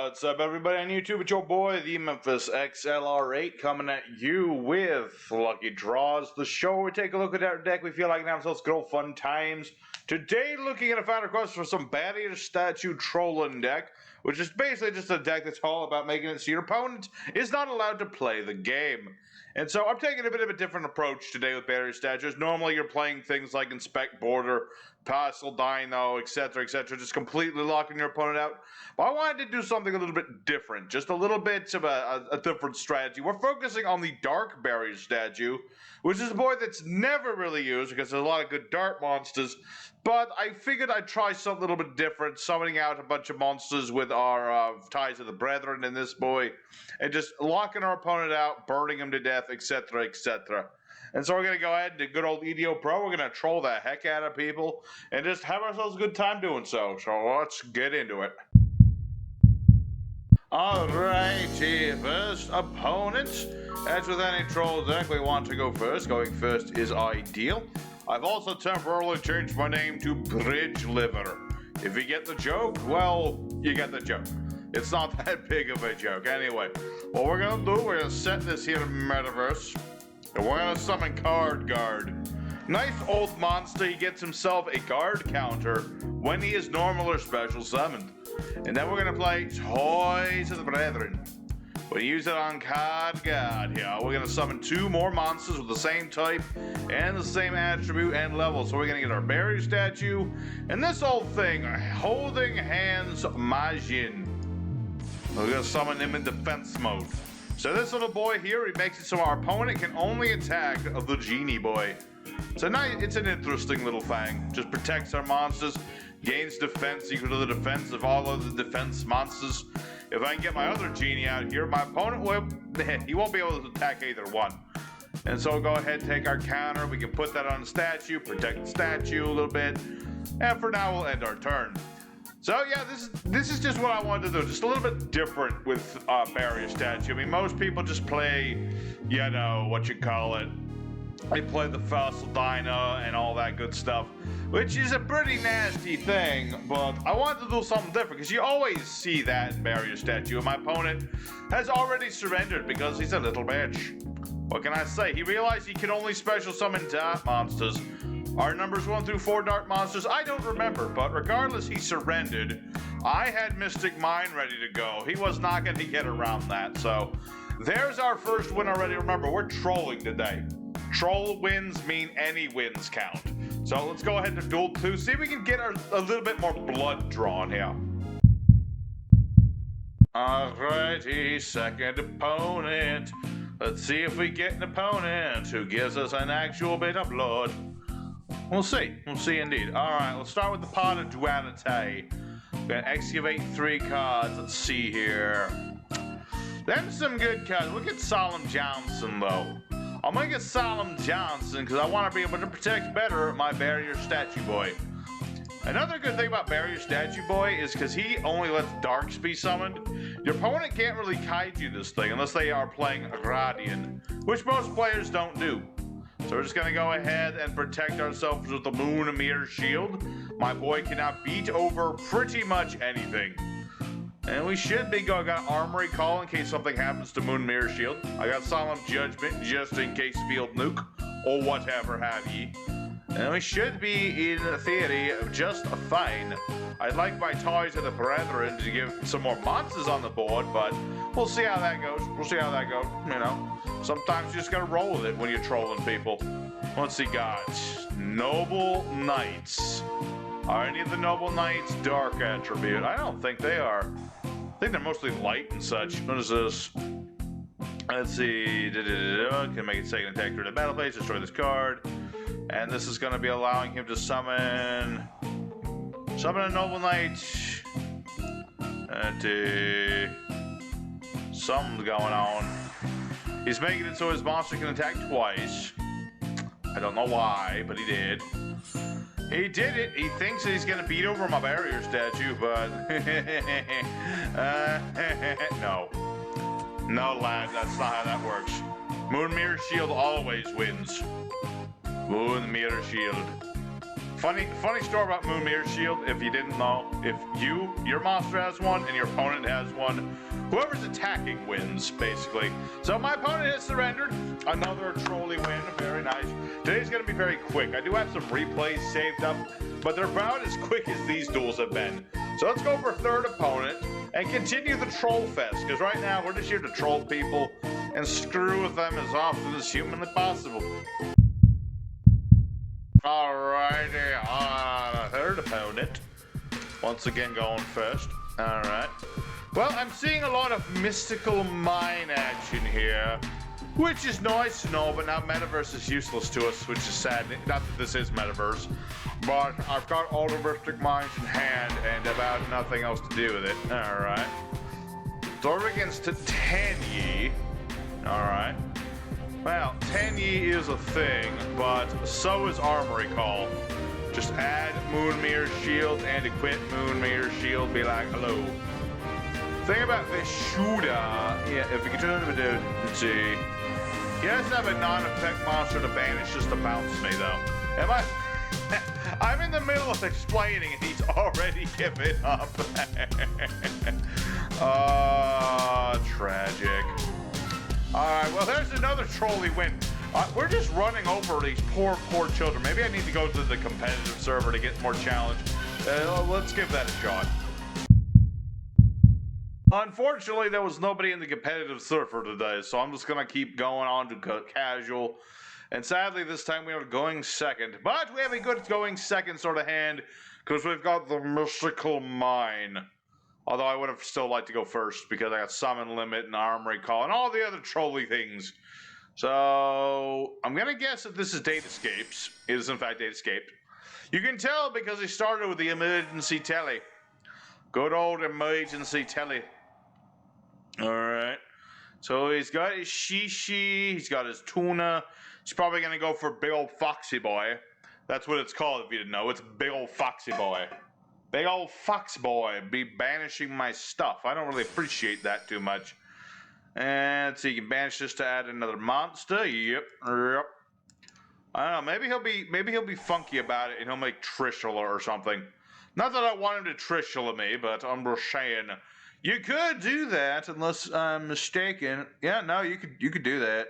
What's up, everybody on YouTube? It's your boy, the Memphis XLR8, coming at you with Lucky Draws, the show where we take a look at our deck. We feel like now, so let's go fun times. Today, looking at a fan request for some Barrier Statue Trolling deck, which is basically just a deck that's all about making it so your opponent is not allowed to play the game. And so I'm taking a bit of a different approach today with Barrier Statues. Normally you're playing things like Inspect Border, Passel, Dyna, etc., just completely locking your opponent out. But I wanted to do something a little bit different, just a little bit of a different strategy. We're focusing on the Dark Barrier Statue, which is a board that's never really used because there's a lot of good Dark monsters. But I figured I'd try something a little bit different, summoning out a bunch of monsters with our Ties of the Brethren in this boy, and just locking our opponent out, burning him to death, etc., And so we're going to go ahead and do good old EDO Pro. We're going to troll the heck out of people and just have ourselves a good time doing so. So let's get into it. Alrighty, first opponent. As with any troll deck, we want to go first. Going first is ideal. I've also temporarily changed my name to Bridge Liver. If you get the joke, well, you get the joke. It's not that big of a joke. Anyway, what we're going to do, we're going to set this here metaverse. And we're going to summon Card Guard. Nice old monster. He gets himself a guard counter when he is normal or special summoned. And then we're going to play Toys of the Brethren. We use it on Card Guard here. We're going to summon two more monsters with the same type and the same attribute and level. So we're going to get our Barrier Statue and this old thing, Holding Hands Majin. We're going to summon him in defense mode. So this little boy here, he makes it so our opponent can only attack the Genie Boy. So now it's an interesting little thing. Just protects our monsters, gains defense equal to the defense of all of the defense monsters. If I can get my other Genie out here, my opponent he won't be able to attack either one. And so we'll go ahead and take our counter. We can put that on the statue, protect the statue a little bit. And for now, we'll end our turn. So yeah, this is just what I wanted to do, just a little bit different with Barrier Statue. I mean, most people just play, you know, what you call it. They play the Fossil Dyna and all that good stuff, which is a pretty nasty thing, but I wanted to do something different, because you always see that in Barrier Statue, and my opponent has already surrendered because he's a little bitch. What can I say? He realized he could only special summon dark monsters. Our numbers 1 through 4 dark monsters, I don't remember, but regardless, he surrendered. I had Mystic Mine ready to go. He was not going to get around that, so there's our first win already. Remember, we're trolling today. Troll wins mean any wins count. So let's go ahead and duel 2, see if we can get a little bit more blood drawn here. Alrighty, second opponent. Let's see if we get an opponent who gives us an actual bit of blood. We'll see indeed. Alright, let's start with the Pot of Duality. We're gonna excavate 3 cards. Let's see here. Them some good cards. We'll get Solemn Johnson though. I'm gonna get Solemn Johnson because I want to be able to protect better my Barrier Statue Boy. Another good thing about Barrier Statue Boy is because he only lets Darks be summoned. Your opponent can't really kaiju this thing unless they are playing a Gradian, which most players don't do. So we're just going to go ahead and protect ourselves with the Moon Mirror Shield. My boy cannot beat over pretty much anything. And we should be going. I got Armory Call in case something happens to Moon Mirror Shield. I got Solemn Judgment just in case Field Nuke or whatever have ye. And we should be, in theory, just fine. I'd like my Toys of the Brethren to give some more monsters on the board, but we'll see how that goes. You know. Sometimes you just gotta roll with it when you're trolling people. Let's see, guys. Noble Knights. Are any of the Noble Knights dark attribute? I don't think they are. I think they're mostly light and such. What is this? Let's see. Can make it second attack through the battle phase, destroy this card. And this is gonna be allowing him to summon a Noble Knight. Something's going on. He's making it so his monster can attack twice. I don't know why, but he did. He did it. He thinks that he's going to beat over my Barrier Statue, but... no. No, lad, that's not how that works. Moon Mirror Shield always wins. Moon Mirror Shield. Funny story about Moonmirror Shield, if you didn't know. If your monster has one and your opponent has one, whoever's attacking wins, basically. So my opponent has surrendered. Another trolley win. Very nice. Today's going to be very quick. I do have some replays saved up, but they're about as quick as these duels have been. So let's go for third opponent and continue the troll fest, because right now we're just here to troll people and screw with them as often as humanly possible. Alrighty, third opponent. Once again going first. Alright. Well, I'm seeing a lot of mystical mine action here, which is nice to know, but now Metaverse is useless to us, which is sad. Not that this is Metaverse, but I've got all the mystic mines in hand and about nothing else to do with it. Alright. Throw against Tenyi. Alright. Well, Tenyi is a thing, but so is Armory Call. Just add Moonmirror Shield and equip Moonmirror Shield, be like, hello. Thing about this shooter, yeah, if you can turn him into, let's see. He doesn't have a non-effect monster to banish just to bounce me, though. Am I? I'm in the middle of explaining and he's already given up. Tragic. Alright, well, there's another trolley win. We're just running over these poor children. Maybe I need to go to the competitive server to get more challenge. Let's give that a shot. Unfortunately, there was nobody in the competitive server today, so I'm just going to keep going on to casual. And sadly, this time we are going second. But we have a good going second sort of hand, because we've got the mystical mine. Although I would have still liked to go first, because I got summon limit and armory call and all the other trolley things. So I'm going to guess that this is Datascape's. It is in fact Datascape. You can tell because he started with the emergency telly. Good old emergency telly. Alright. So he's got his shishi, he's got his tuna. He's probably going to go for big old foxy boy. That's what it's called if you didn't know. It's big old foxy boy. Big old fox boy be banishing my stuff. I don't really appreciate that too much. And let's see, you can banish this to add another monster. Yep. I don't know, maybe he'll be funky about it and he'll make Trishula or something. Not that I want him to Trishula me, but I'm just saying you could do that unless I'm mistaken. Yeah, no, you could do that.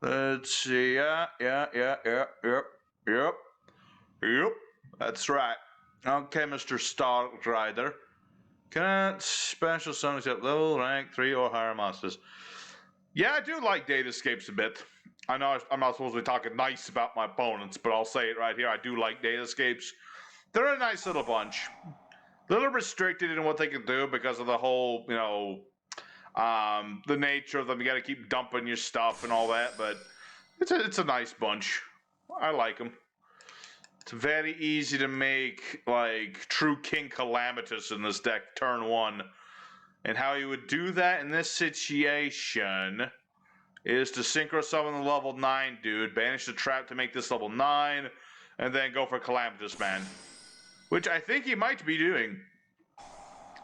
Let's see. Yep. That's right. Okay, Mr. Star Rider. Cannot special summons at level, rank 3 or higher monsters. Yeah, I do like Datascapes a bit. I know I'm not supposed to be talking nice about my opponents, but I'll say it right here. I do like Datascapes. They're a nice little bunch. A little restricted in what they can do because of the whole, the nature of them. You got to keep dumping your stuff and all that, but it's a nice bunch. I like them. It's very easy to make, like, True King Calamitous in this deck, turn 1. And how you would do that in this situation is to synchro summon the level 9 dude, banish the trap to make this level 9, and then go for Calamitous Man. Which I think he might be doing.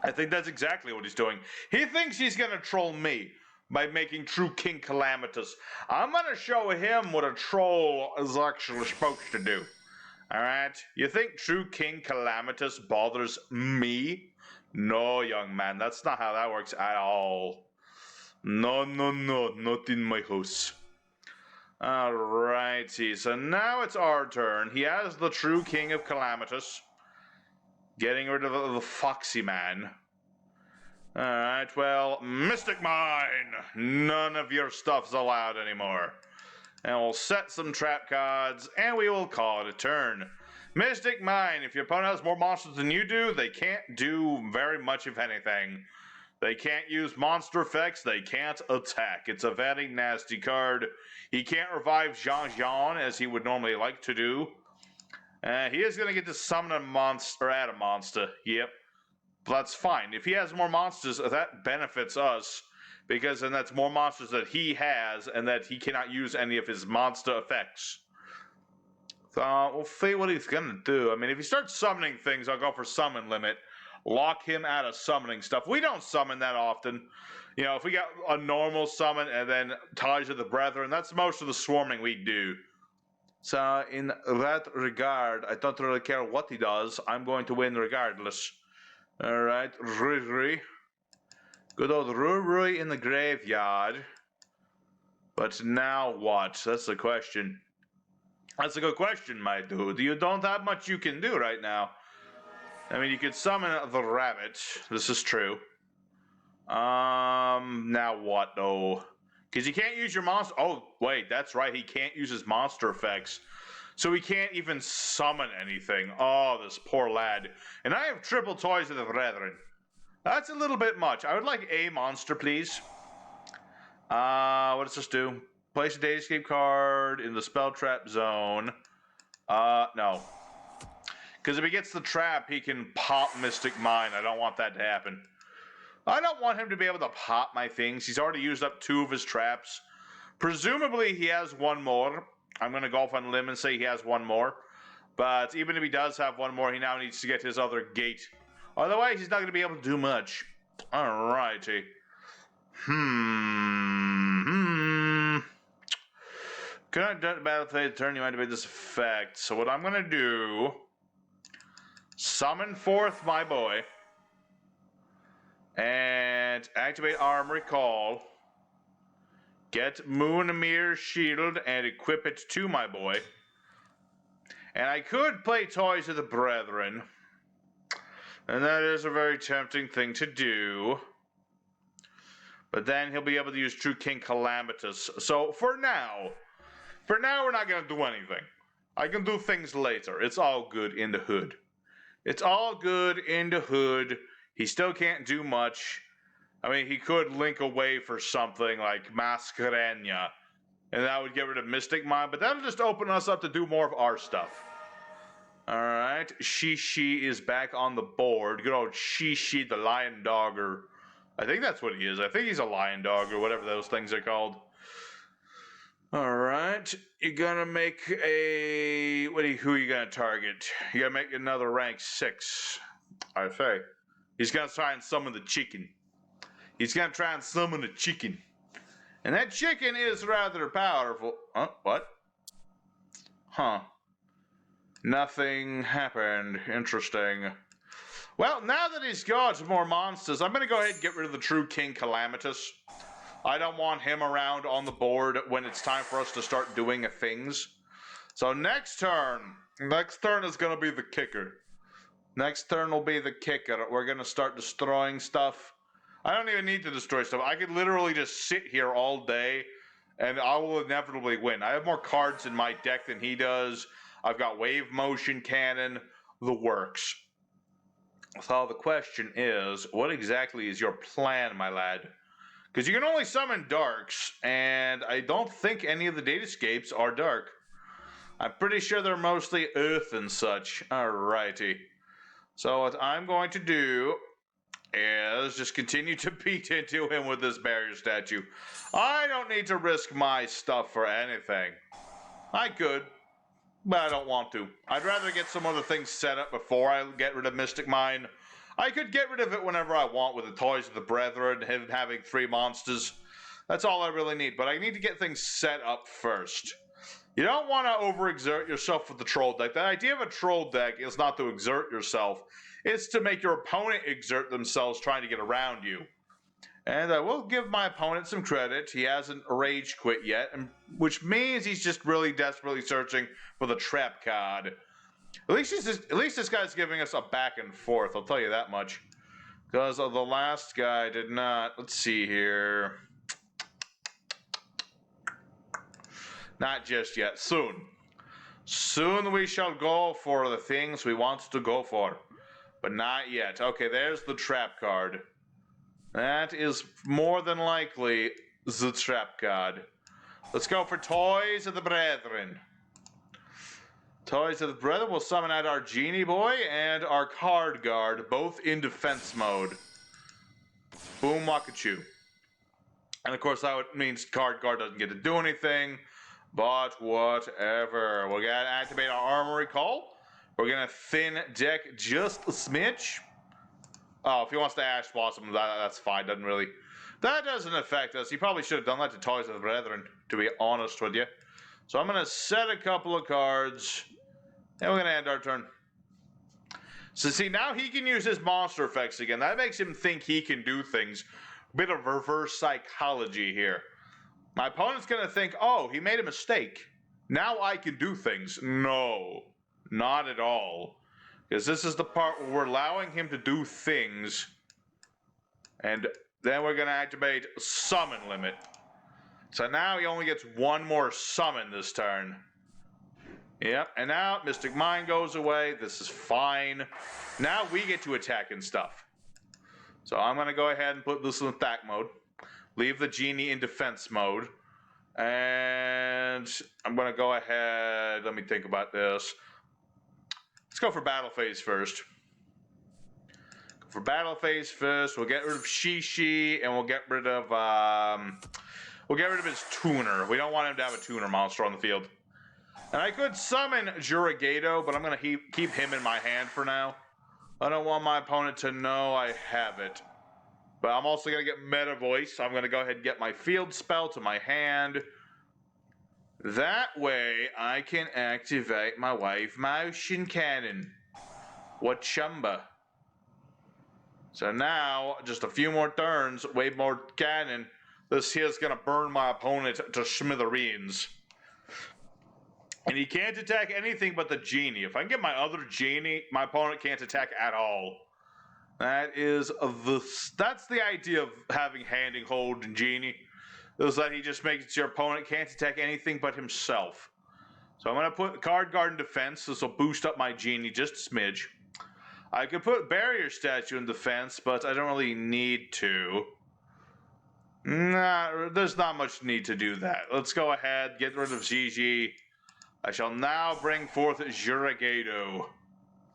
I think that's exactly what he's doing. He thinks he's going to troll me by making True King Calamitous. I'm going to show him what a troll is actually supposed to do. Alright, you think True King Calamitous bothers me? No, young man, that's not how that works at all. No, not in my house. Alrighty, so now it's our turn. He has the True King of Calamitous. Getting rid of the Foxy Man. Alright, well, Mystic Mine! None of your stuff's allowed anymore. And we'll set some trap cards, and we will call it a turn. Mystic Mine, if your opponent has more monsters than you do, they can't do very much, if anything. They can't use monster effects, they can't attack. It's a very nasty card. He can't revive Jean as he would normally like to do. He is going to get to summon a monster, or add a monster, yep. But that's fine. If he has more monsters, that benefits us. Because then that's more monsters that he has, and that he cannot use any of his monster effects. So, we'll see what he's gonna do. I mean, if he starts summoning things, I'll go for summon limit. Lock him out of summoning stuff. We don't summon that often. You know, if we got a normal summon and then Ties of the Brethren, that's most of the swarming we do. So in that regard, I don't really care what he does. I'm going to win regardless. Alright, Ruri. Good old Ruri in the graveyard. But now what? That's the question. That's a good question, my dude. You don't have much you can do right now. I mean, you could summon the rabbit. This is true. Now what, though? Because you can't use your monster. Oh, wait, that's right. He can't use his monster effects. So he can't even summon anything. Oh, this poor lad. And I have triple toys of the brethren. That's a little bit much. I would like a monster, please. What does this do? Place a Datascape card in the spell trap zone. No. Because if he gets the trap, he can pop Mystic Mine. I don't want that to happen. I don't want him to be able to pop my things. He's already used up 2 of his traps. Presumably, he has 1 more. I'm going to go off on a limb and say he has 1 more. But even if he does have 1 more, he now needs to get his other gate. Otherwise, he's not going to be able to do much. Alrighty. Could I do battle phase turn you activate this effect? So what I'm going to do... Summon forth my boy. And activate Armory Call. Get Moonmere Shield and equip it to my boy. And I could play Toys of the Brethren. And that is a very tempting thing to do. But then he'll be able to use True King Calamitous. So for now we're not going to do anything. I can do things later. It's all good in the hood. It's all good in the hood. He still can't do much. I mean, he could link away for something like Masquerena, and that would get rid of Mystic Mine, but that'll just open us up to do more of our stuff. Alright, Shishi is back on the board. Good old Shishi, the lion dogger. I think that's what he is. I think he's a lion dog or whatever those things are called. Alright, you're gonna make a... who are you gonna target? You gotta make another rank 6. I say. He's gonna try and summon the chicken. He's gonna try and summon the chicken. And that chicken is rather powerful. Huh? What? Huh. Nothing happened. Interesting. Well, now that he's got more monsters, I'm gonna go ahead and get rid of the True King Calamitous. I don't want him around on the board when it's time for us to start doing things. So next turn is going to be the kicker. Next turn will be the kicker. We're going to start destroying stuff. I don't even need to destroy stuff. I could literally just sit here all day and I will inevitably win. I have more cards in my deck than he does. I've got wave motion cannon, the works. So the question is, what exactly is your plan, my lad? Because you can only summon darks, and I don't think any of the datascapes are dark. I'm pretty sure they're mostly earth and such. Alrighty. So what I'm going to do is just continue to beat into him with this barrier statue. I don't need to risk my stuff for anything. I could, but I don't want to. I'd rather get some other things set up before I get rid of Mystic Mine. I could get rid of it whenever I want with the Toys of the Brethren, him having 3 monsters. That's all I really need, but I need to get things set up first. You don't want to overexert yourself with the troll deck. The idea of a troll deck is not to exert yourself. It's to make your opponent exert themselves trying to get around you. And I will give my opponent some credit. He hasn't rage quit yet, which means he's just really desperately searching for the trap card. At least this guy's giving us a back and forth, I'll tell you that much. Because the last guy did not. Let's see here. Not just yet. Soon. Soon we shall go for the things we want to go for. But not yet. Okay, there's the trap card. That is more than likely the trap card. Let's go for Toys of the Brethren. Toys of the Brethren will summon out our Genie Boy and our Card Guard, both in defense mode. Boom Wakachu. And of course that means Card Guard doesn't get to do anything, but whatever. We're gonna activate our Armory Call. We're gonna thin deck just a smidge. Oh, if he wants to Ash Blossom, that's fine, doesn't really... That doesn't affect us. He probably should have done that to Toys of the Brethren, to be honest with you. So I'm going to set a couple of cards, and we're going to end our turn. So see, now he can use his monster effects again. That makes him think he can do things. A bit of reverse psychology here. My opponent's going to think, oh, he made a mistake. Now I can do things. No, not at all. Because this is the part where we're allowing him to do things. And then we're going to activate Summon Limit. So now he only gets one more summon this turn. Yep, and now Mystic Mind goes away. This is fine. Now we get to attack and stuff. So I'm going to go ahead and put this in attack mode. Leave the genie in defense mode. And I'm going to go ahead. Let me think about this. Let's go for battle phase first. For battle phase first, we'll get rid of Shishi and we'll get rid of his tuner. We don't want him to have a tuner monster on the field. And I could summon Jurigado, but I'm going to keep him in my hand for now. I don't want my opponent to know I have it. But I'm also going to get Meta Voice. So I'm going to go ahead and get my field spell to my hand. That way, I can activate my Wave Motion Cannon. Wachumba. So now, just a few more turns, Wave Mode Cannon. This here is going to burn my opponent to smithereens. And he can't attack anything but the genie. If I can get my other genie, my opponent can't attack at all. That's the idea of having Handing Hold and Genie. Is that he just makes your opponent can't attack anything but himself. So I'm going to put Card Guard in defense. This will boost up my genie just a smidge. I could put Barrier Statue in defense, but I don't really need to. Nah, there's not much need to do that. Let's go ahead, get rid of Gigi. I shall now bring forth Jurigado.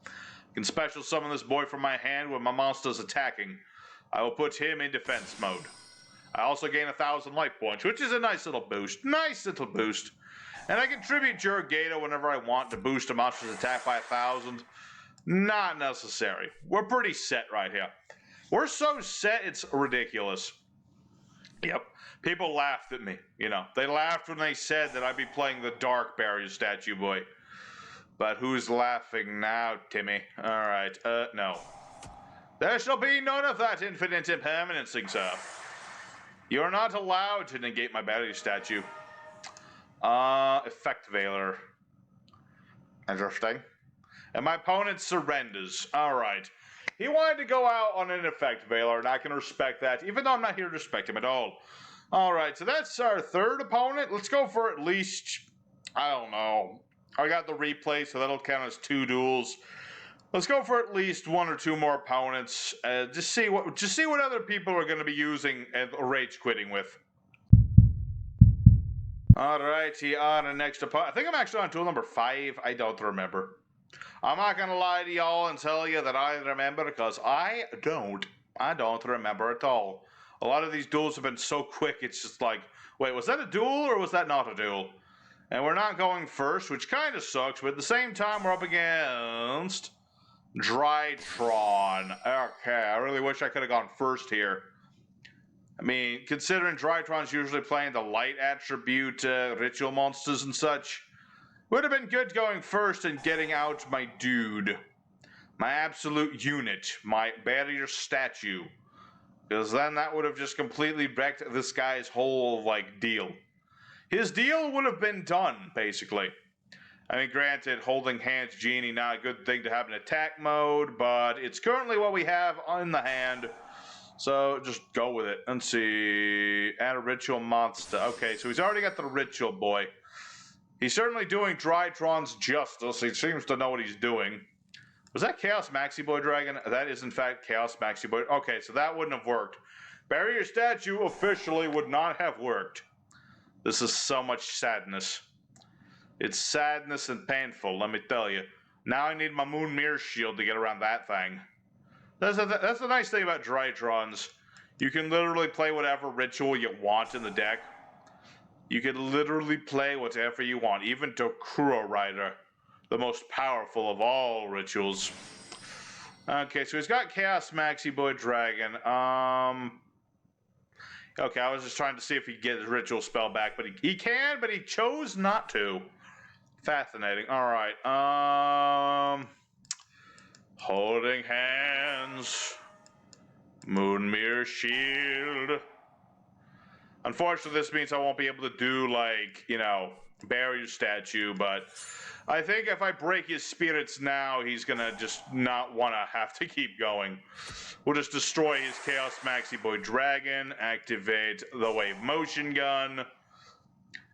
I can special summon this boy from my hand when my monster is attacking. I will put him in defense mode. I also gain 1,000 life points, which is a nice little boost. Nice little boost. And I can tribute Jurigado whenever I want to boost a monster's attack by 1,000. Not necessary. We're pretty set right here. We're so set, it's ridiculous. Yep. People laughed at me, you know. They laughed when they said that I'd be playing the Dark Barrier Statue Boy. But who's laughing now, Timmy? Alright, no. There shall be none of that infinite impermanency, sir. You're not allowed to negate my Barrier Statue. Effect Veiler. Interesting. And my opponent surrenders. Alright. He wanted to go out on an Effect Veiler, and I can respect that, even though I'm not here to respect him at all. Alright, so that's our third opponent. Let's go for at least, I don't know. I got the replay, so that'll count as 2 duels. Let's go for at least 1 or 2 more opponents. Just see what other people are going to be using and rage quitting with. Alrighty, on the next opponent. I think I'm actually on tool number 5. I don't remember. I'm not going to lie to y'all and tell you that I remember, because I don't remember at all. A lot of these duels have been so quick, it's just like, wait, was that a duel or was that not a duel? And we're not going first, which kind of sucks, but at the same time, we're up against Draitron. Okay, I really wish I could have gone first here. I mean, considering Draitron's usually playing the light attribute ritual monsters and such, would have been good going first and getting out my dude. My absolute unit, my barrier statue. Because then that would have just completely wrecked this guy's whole, deal. His deal would have been done, basically. I mean, granted, holding hands Genie, not a good thing to have in attack mode, but it's currently what we have in the hand. So, just go with it. Let's see. Add a ritual monster. Okay, so he's already got the ritual boy. He's certainly doing Draitron's justice. He seems to know what he's doing. Was that Chaos Maxi Boy Dragon? That is, in fact, Chaos Maxi Boy. Okay, so that wouldn't have worked. Barrier Statue officially would not have worked. This is so much sadness. It's sadness and painful, let me tell you. Now I need my Moon Mirror Shield to get around that thing. That's the nice thing about Draitrons. You can literally play whatever ritual you want in the deck. You can literally play whatever you want, even Dokuro Rider, the most powerful of all rituals. Okay, so he's got Chaos Maxi Boy Dragon. Okay, I was just trying to see if he'd get his ritual spell back, but he can, but he chose not to. Fascinating. All right. Holding hands. Moon Mirror Shield. Unfortunately, this means I won't be able to do, like, you know, barrier statue, but I think if I break his spirits now, he's gonna just not want to have to keep going. We'll just destroy his Chaos Maxi Boy Dragon, activate the Wave Motion Gun,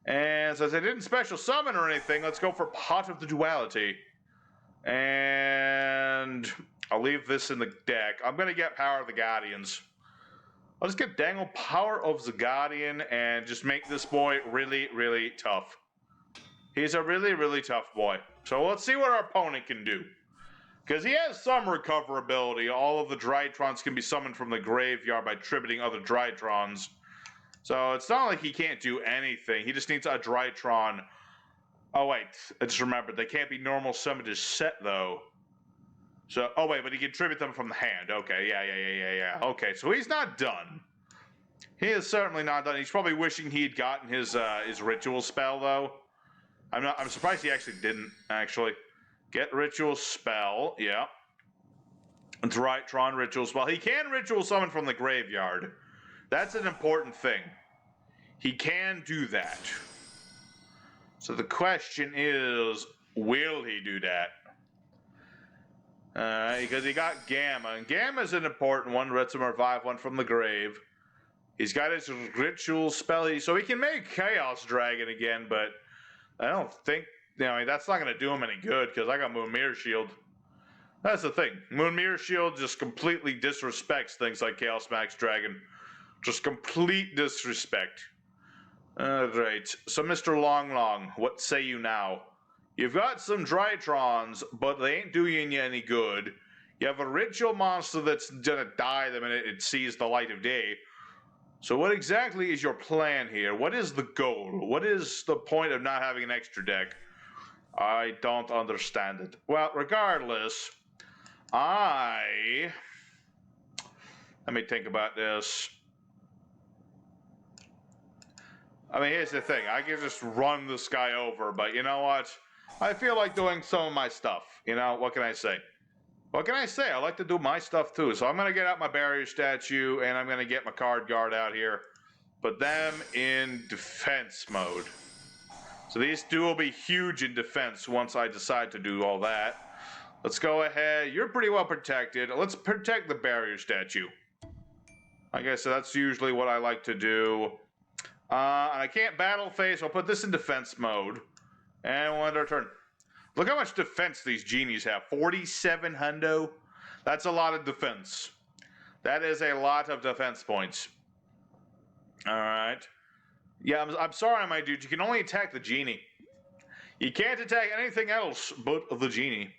and since I didn't special summon or anything, let's go for Pot of the Duality. And I'll leave this in the deck. I'm gonna get Power of the Guardians. I'll just get Dangle Power of the Guardian and just make this boy really, really tough. He's a really, really tough boy. So let's see what our opponent can do. Because he has some recoverability. All of the Draitrons can be summoned from the graveyard by tributing other Draitrons. So it's not like he can't do anything. He just needs a Draitron. Oh wait, I just remembered. They can't be normal summoned as set though. So, oh wait, but he can tribute them from the hand. Okay, yeah. Okay, so he's not done. He is certainly not done. He's probably wishing he had gotten his ritual spell though. I'm surprised he actually didn't actually get ritual spell. Yeah, Draitron ritual spell. He can ritual summon from the graveyard. That's an important thing. He can do that. So the question is, will he do that? Because he got Gamma, and Gamma's an important one. Red Summer Revive one from the grave. He's got his ritual spell, so he can make Chaos Dragon again, but I don't think, you know, that's not going to do him any good, because I got Moon Mirror Shield. That's the thing. Moon Mirror Shield just completely disrespects things like Chaos Max Dragon. Just complete disrespect. Alright, so Mr. Long, what say you now? You've got some Draitrons, but they ain't doing you any good. You have a ritual monster that's gonna die the minute it sees the light of day. So what exactly is your plan here? What is the goal? What is the point of not having an extra deck? I don't understand it. Well, regardless, let me think about this. I mean, here's the thing. I can just run this guy over, but you know what? I feel like doing some of my stuff. You know, what can I say? What can I say? I like to do my stuff too. So I'm going to get out my barrier statue and I'm going to get my card guard out here. Put them in defense mode. So these two will be huge in defense once I decide to do all that. Let's go ahead. You're pretty well protected. Let's protect the barrier statue. Like I said, that's usually what I like to do. And I can't battle phase. I'll put this in defense mode. And we'll end our turn. Look how much defense these genies have. 47 hundo. That's a lot of defense. That is a lot of defense points. Alright. Yeah, I'm sorry, my dude. You can only attack the genie. You can't attack anything else but the genie.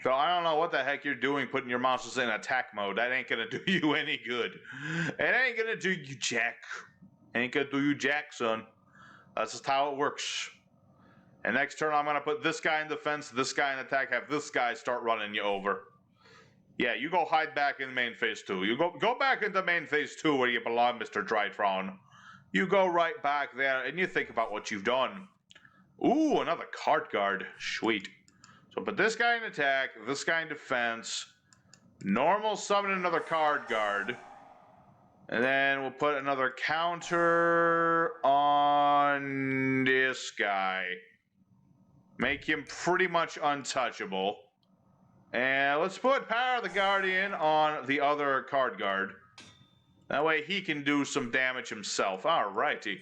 So I don't know what the heck you're doing putting your monsters in attack mode. That ain't gonna do you any good. It ain't gonna do you jack. Ain't gonna do you jack, son. That's just how it works. And next turn, I'm going to put this guy in defense, this guy in attack, have this guy start running you over. Yeah, you go hide back in main phase 2. You go back into main phase 2 where you belong, Mr. Draitron. You go right back there, and you think about what you've done. Ooh, another card guard. Sweet. So put this guy in attack, this guy in defense. Normal summon another card guard. And then we'll put another counter on this guy. Make him pretty much untouchable. And let's put Power of the Guardian on the other card guard. That way he can do some damage himself. Alrighty.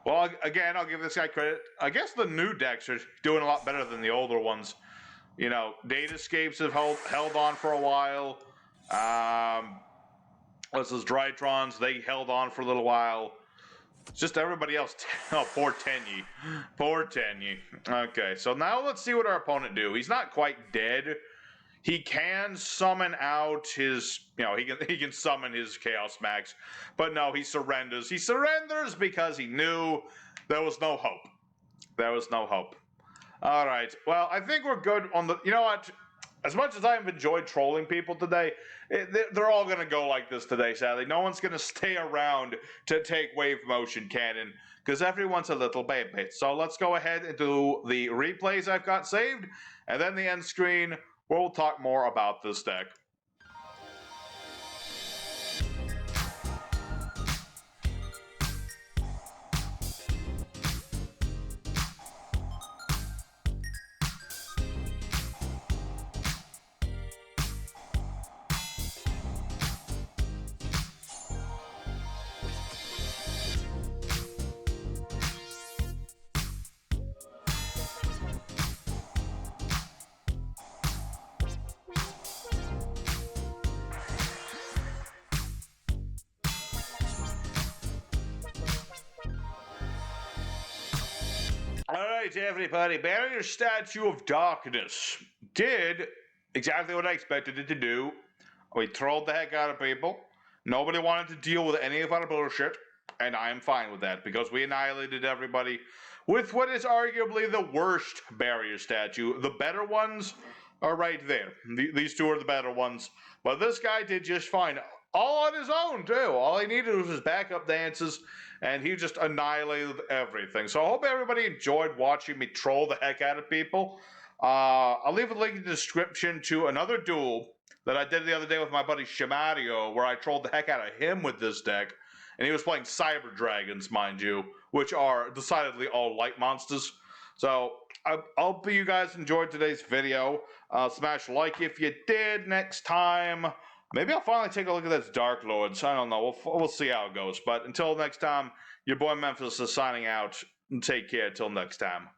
Well, again, I'll give this guy credit. I guess the new decks are doing a lot better than the older ones. You know, Datascapes have held on for a while. This is Draitrons. They held on for a little while. It's just everybody else. Oh, poor Tenyi. Poor Tenyi. Okay, so now let's see what our opponent do. He's not quite dead. He can summon out his, you know, he can summon his Chaos Max. But no, he surrenders. He surrenders because he knew there was no hope. There was no hope. All right. Well, I think we're good on the, you know what? as much as I've enjoyed trolling people today, they're all going to go like this today, sadly. No one's going to stay around to take wave motion cannon, because everyone's a little baby. So let's go ahead and do the replays I've got saved, and then the end screen, where we'll talk more about this deck. Alright, everybody, Barrier Statue of Darkness did exactly what I expected it to do. We trolled the heck out of people. Nobody wanted to deal with any of our bullshit, and I am fine with that, because we annihilated everybody with what is arguably the worst Barrier Statue. The better ones are right there. These two are the better ones, but this guy did just fine. All on his own, too. All he needed was his backup dances, and he just annihilated everything. So I hope everybody enjoyed watching me troll the heck out of people. I'll leave a link in the description to another duel that I did the other day with my buddy Shimario, where I trolled the heck out of him with this deck. And he was playing Cyber Dragons, mind you, which are decidedly all light monsters. So I hope you guys enjoyed today's video. Smash like if you did. Next time, maybe I'll finally take a look at this Dark Lords. I don't know. We'll see how it goes. But until next time, your boy Memphis is signing out. Take care. Till next time.